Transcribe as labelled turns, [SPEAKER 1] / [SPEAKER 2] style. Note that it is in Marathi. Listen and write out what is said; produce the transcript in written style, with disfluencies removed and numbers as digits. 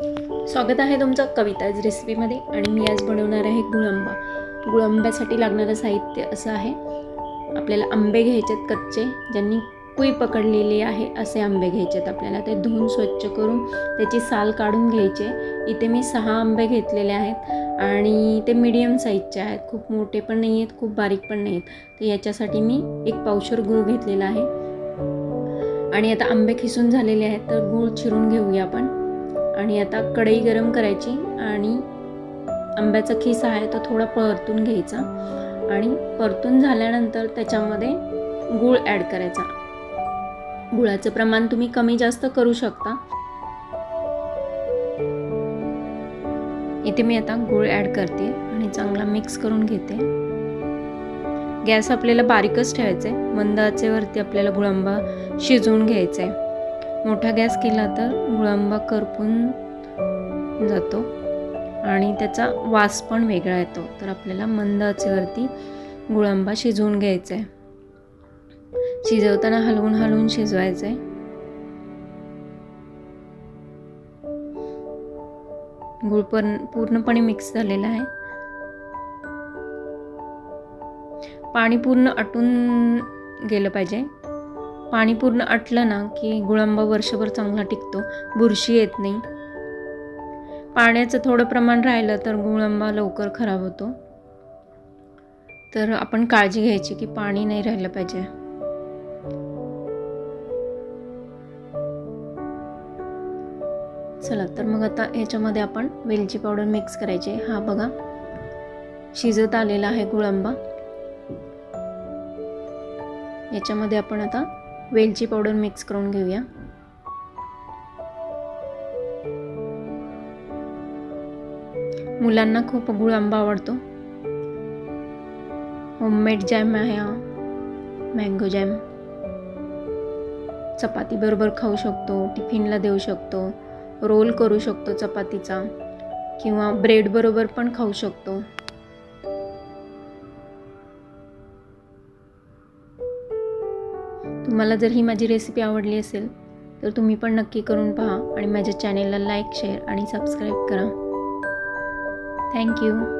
[SPEAKER 1] स्वागत आहे तुमचं कविताज रेसिपीमध्ये आणि मी आज बनवणार आहे गुळांबा। गुळांब्यासाठी लागणारं साहित्य असं आहे। आपल्याला आंबे घ्यायचेत कच्चे, ज्यांनी कुई पकडलेली आहे असे आंबे घ्यायचेत। आपल्याला ते धुवून स्वच्छ करून त्याची साल काढून घ्यायचे। इथे मी 6 आंबे घेतलेले आहेत आणि ते मीडियम साईजचे आहेत, खूप मोठे पण नाही आहेत, खूप बारीक पण नाही आहेत। तर याच्यासाठी मी 1 पावशर गूळ घेतलेला आहे आणि आता आंबे खिसून झालेले आहेत, तर गूळ चिरून घेऊया आपण। आणि आता कढई गरम करायची आणि आंब्याचा खिस आहे तो थोडा परतून घ्यायचा आणि परतून झाल्यानंतर त्याच्यामध्ये गूळ ॲड करायचा। गुळाचं प्रमाण तुम्ही कमी जास्त करू शकता। इथे मी आता गूळ ॲड करते आणि चांगला मिक्स करून घेते। गॅस आपल्याला बारीकच ठेवायचा आहे, मंद आचेवरती आपल्याला गुळांबा शिजवून घ्यायचा आहे। मोठा गॅस केला तर गुळांबा करपून जातो आणि त्याचा वास पण वेगळा येतो। तर आपल्याला मंद आचेवरती गुळांबा शिजवून घ्यायचा आहे। शिजवताना हलवून हलवून शिजवायचं आहे। गूळ पूर्णपणे मिक्स झालेला आहे। पाणी पूर्ण आटून गेलं पाहिजे। पाणी पूर्ण आटलं ना की गुळांबा वर्षभर चांगला टिकतो, बुरशी येत नाही। पाण्याचं थोडं प्रमाण राहिलं तर गुळांबा लवकर खराब होतो। तर आपण काळजी घ्यायची की पाणी नाही राहिलं पाहिजे। चला तर मग आता ह्याच्यामध्ये आपण वेलची पावडर मिक्स करायची। हा बघा शिजत आलेला आहे गुळांबा। याच्यामध्ये आपण आता वेलची पावडर मिक्स करून घेऊया। मुलांना खूप गुळांबा आवडतो। होममेड जॅम आहे हा, मँगो जॅम। चपाती बरोबर खाऊ शकतो, टिफिनला देऊ शकतो, रोल करू शकतो चपातीचा, किंवा ब्रेड बरोबर पण खाऊ शकतो। तुम्हाला जर ही माझी रेसिपी आवडली असेल तर तुम्ही पण नक्की करून पहा आणि माझ्या चॅनेलला लाईक, शेअर आणि सबस्क्राईब करा। Thank you.